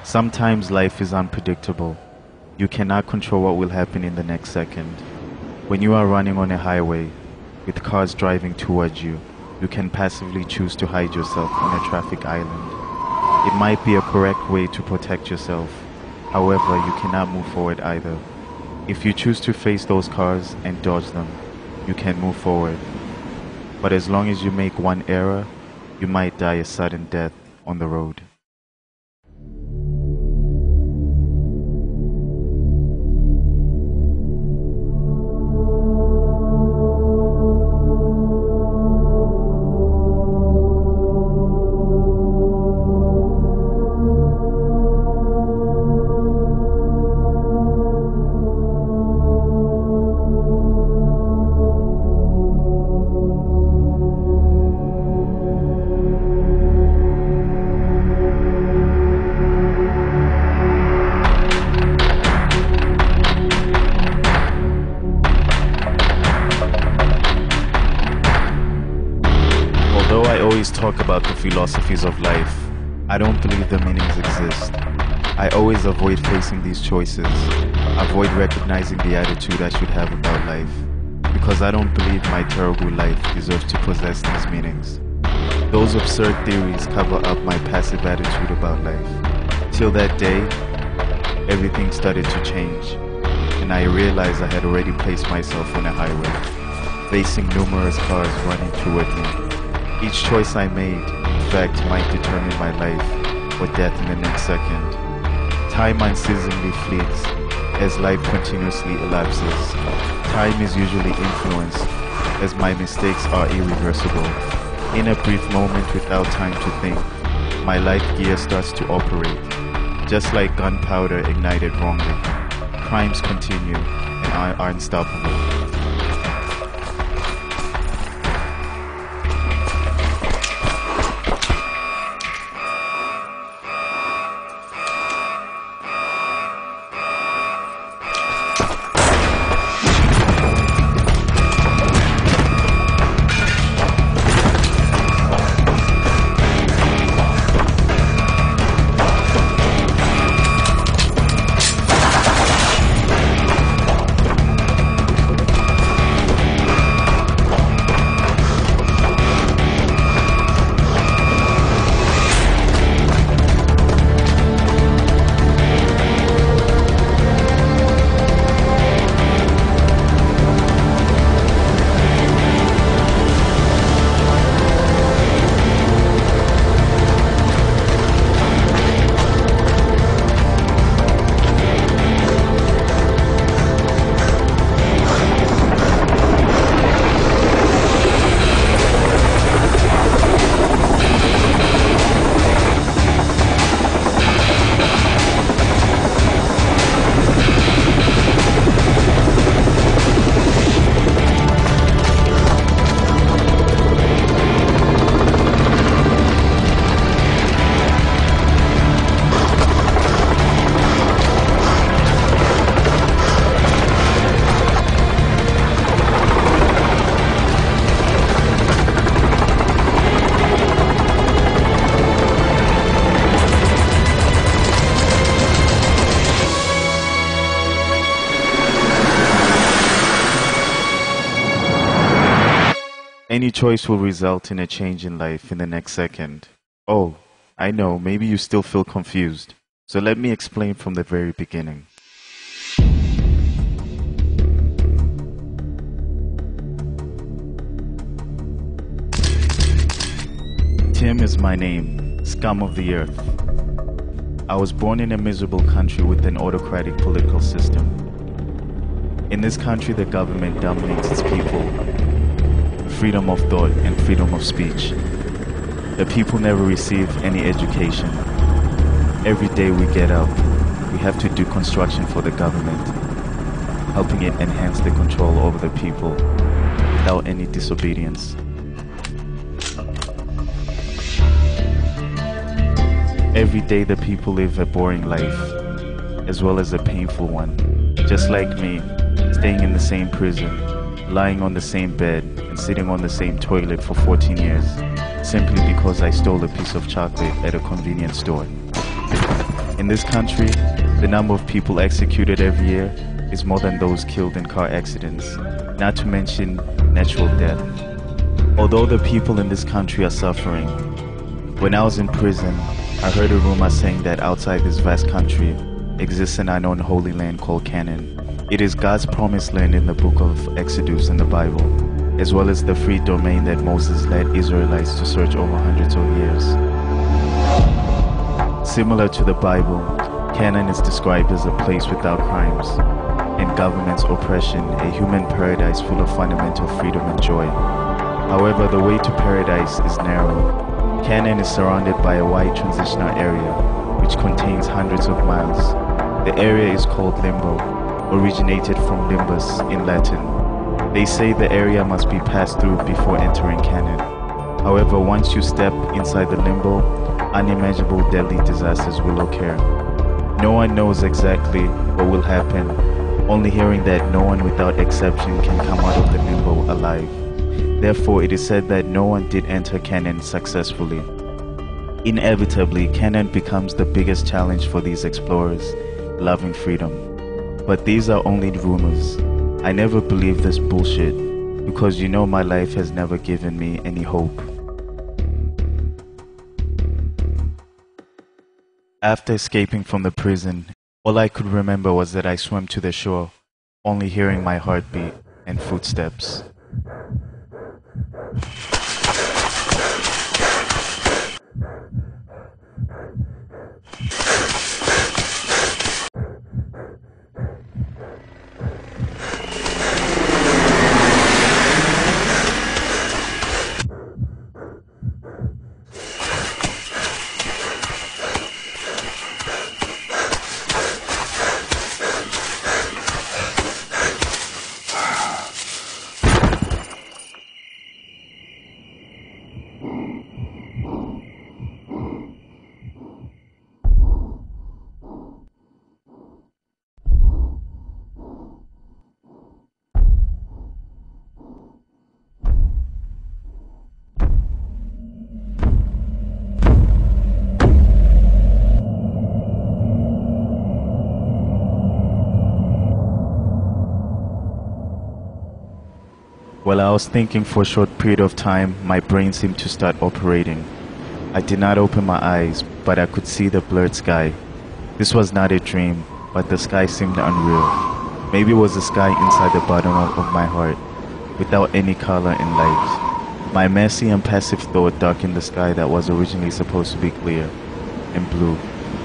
Sometimes life is unpredictable. You cannot control what will happen in the next second. When you are running on a highway, with cars driving towards you, you can passively choose to hide yourself on a traffic island. It might be a correct way to protect yourself. However, you cannot move forward either. If you choose to face those cars and dodge them, you can move forward. But as long as you make one error, you might die a sudden death on the road. Although I always talk about the philosophies of life, I don't believe the meanings exist. I always avoid facing these choices, avoid recognizing the attitude I should have about life, because I don't believe my terrible life deserves to possess these meanings. Those absurd theories cover up my passive attitude about life. Till that day, everything started to change, and I realized I had already placed myself on a highway, facing numerous cars running toward me. Each choice I made, in fact, might determine my life or death in the next second. Time unceasingly flees as life continuously elapses. Time is usually influenced as my mistakes are irreversible. In a brief moment without time to think, my life gear starts to operate. Just like gunpowder ignited wrongly, crimes continue and are unstoppable. Any choice will result in a change in life in the next second. Oh, I know, maybe you still feel confused. So let me explain from the very beginning. Tim is my name, scum of the earth. I was born in a miserable country with an autocratic political system. In this country, the government dominates its people. Freedom of thought and freedom of speech. The people never receive any education. Every day we get up, we have to do construction for the government, helping it enhance the control over the people without any disobedience. Every day the people live a boring life, as well as a painful one, just like me, staying in the same prison, lying on the same bed, and sitting on the same toilet for 14 years, simply because I stole a piece of chocolate at a convenience store. In this country, the number of people executed every year is more than those killed in car accidents, not to mention natural death. Although the people in this country are suffering, when I was in prison, I heard a rumor saying that outside this vast country exists an unknown holy land called Canaan. It is God's promised land in the book of Exodus in the Bible, as well as the free domain that Moses led Israelites to search over hundreds of years. Similar to the Bible, Canaan is described as a place without crimes and government's oppression, a human paradise full of fundamental freedom and joy. However, the way to paradise is narrow. Canaan is surrounded by a wide transitional area, which contains hundreds of miles. The area is called Limbo, originated from limbus in Latin. They say the area must be passed through before entering Canaan. However, once you step inside the limbo, unimaginable deadly disasters will occur. No one knows exactly what will happen, only hearing that no one without exception can come out of the limbo alive. Therefore, it is said that no one did enter Canaan successfully. Inevitably, Canaan becomes the biggest challenge for these explorers, loving freedom. But these are only rumors. I never believe this bullshit, because you know my life has never given me any hope. After escaping from the prison, all I could remember was that I swam to the shore, only hearing my heartbeat and footsteps. While I was thinking for a short period of time, my brain seemed to start operating. I did not open my eyes, but I could see the blurred sky. This was not a dream, but the sky seemed unreal. Maybe it was the sky inside the bottom of my heart, without any color and light. My messy and passive thought darkened the sky that was originally supposed to be clear and blue.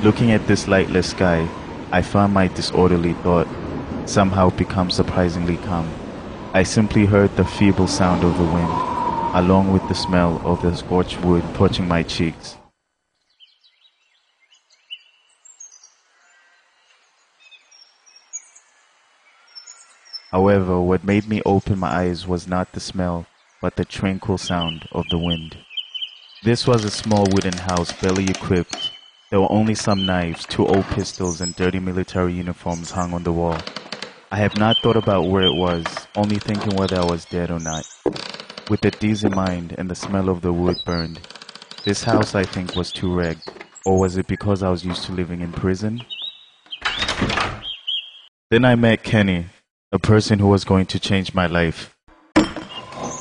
Looking at this lightless sky, I found my disorderly thought somehow become surprisingly calm. I simply heard the feeble sound of the wind, along with the smell of the scorched wood touching my cheeks. However, what made me open my eyes was not the smell, but the tranquil sound of the wind. This was a small wooden house barely equipped. There were only some knives, 2 old pistols, and dirty military uniforms hung on the wall. I have not thought about where it was, only thinking whether I was dead or not. With the dizzy mind and the smell of the wood burned, this house I think was too ragged. Or was it because I was used to living in prison? Then I met Kenny, a person who was going to change my life.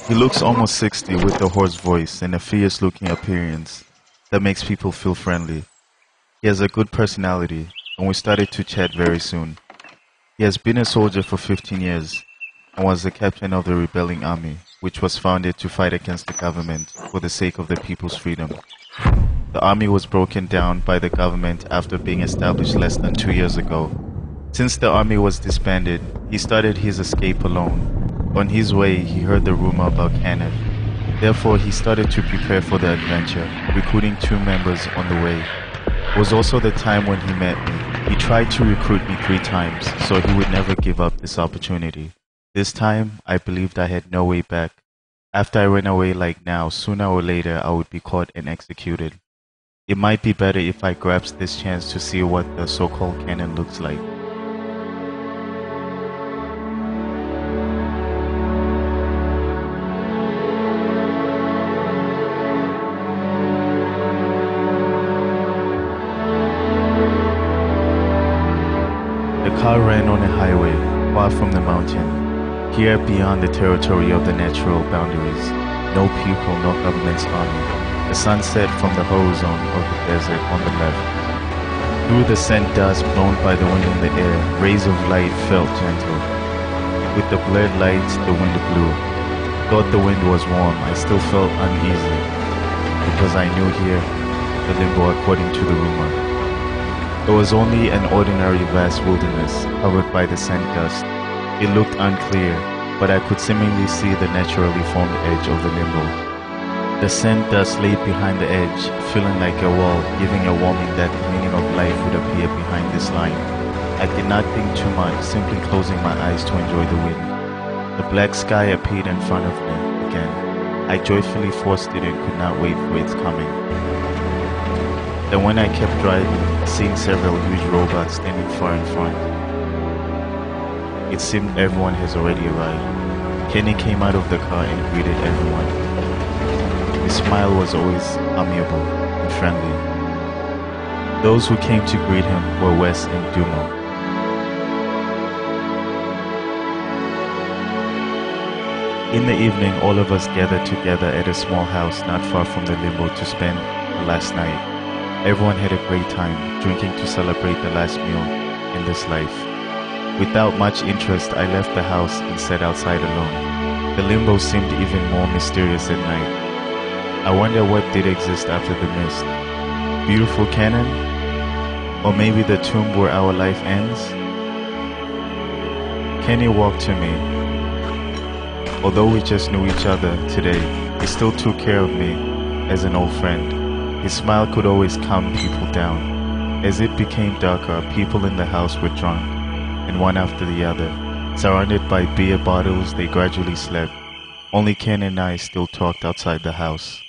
He looks almost 60 with a hoarse voice and a fierce-looking appearance that makes people feel friendly. He has a good personality, and we started to chat very soon. He has been a soldier for 15 years and was the captain of the rebelling army, which was founded to fight against the government for the sake of the people's freedom. The army was broken down by the government after being established less than 2 years ago. Since the army was disbanded, he started his escape alone. On his way, he heard the rumor about Canaan. Therefore, he started to prepare for the adventure, recruiting 2 members on the way. It was also the time when he met me. He tried to recruit me 3 times, so he would never give up this opportunity. This time, I believed I had no way back. After I ran away like now, sooner or later I would be caught and executed. It might be better if I grasped this chance to see what the so-called Canaan looks like. car ran on a highway, far from the mountain, here beyond the territory of the natural boundaries. No people, no government's army. The sunset from the horizon of the desert on the left. Through the scent dust blown by the wind in the air, rays of light felt gentle. With the blurred lights, the wind blew. Thought the wind was warm, I still felt uneasy, because I knew here, the limbo according to the rumor. It was only an ordinary vast wilderness, covered by the scent dust. It looked unclear, but I could seemingly see the naturally formed edge of the limbo. The scent dust lay behind the edge, feeling like a wall, giving a warning that the meaning of life would appear behind this line. I did not think too much, simply closing my eyes to enjoy the wind. The black sky appeared in front of me again. I joyfully forced it and could not wait for its coming. Then when I kept driving, seeing several huge robots standing far in front, it seemed everyone has already arrived. Kenny came out of the car and greeted everyone. His smile was always amiable and friendly. Those who came to greet him were Wes and Dumo. In the evening, all of us gathered together at a small house not far from the limbo to spend the last night. Everyone had a great time, drinking to celebrate the last meal in this life. Without much interest, I left the house and sat outside alone. The limbo seemed even more mysterious at night. I wonder what did exist after the mist. Beautiful cannon? Or maybe the tomb where our life ends? Kenny walked to me. Although we just knew each other today, he still took care of me as an old friend. His smile could always calm people down. As it became darker, people in the house were drunk, and one after the other. Surrounded by beer bottles, they gradually slept. Only Ken and I still talked outside the house.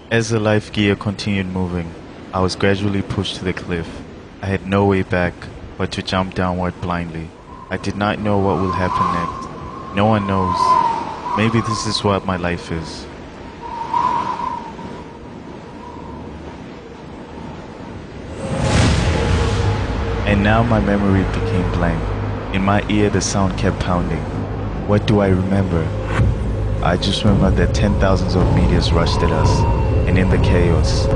As the life gear continued moving, I was gradually pushed to the cliff. I had no way back but to jump downward blindly. I did not know what will happen next. No one knows. Maybe this is what my life is. And now my memory became blank. In my ear the sound kept pounding. What do I remember? I just remember that 10,000s of meteors rushed at us, and in the chaos,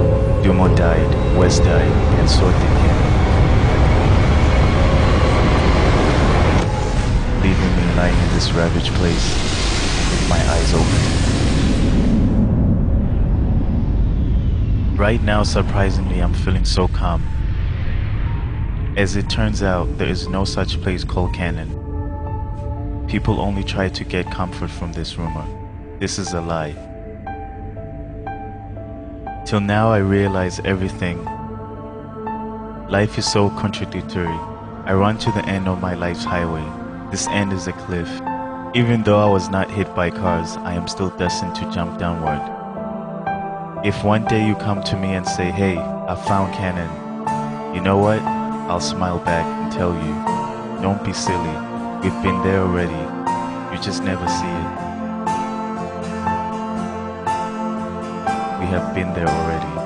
Dumont died, West died, and so did Kenny, leaving me lying in this ravaged place with my eyes open. Right now, surprisingly, I'm feeling so calm. As it turns out, there is no such place called canon. People only try to get comfort from this rumor. This is a lie. Till now I realize everything. Life is so contradictory. I run to the end of my life's highway. This end is a cliff. Even though I was not hit by cars, I am still destined to jump downward. If one day you come to me and say, "Hey, I found canon," you know what? I'll smile back and tell you, don't be silly. We've been there already. You just never see it. We have been there already.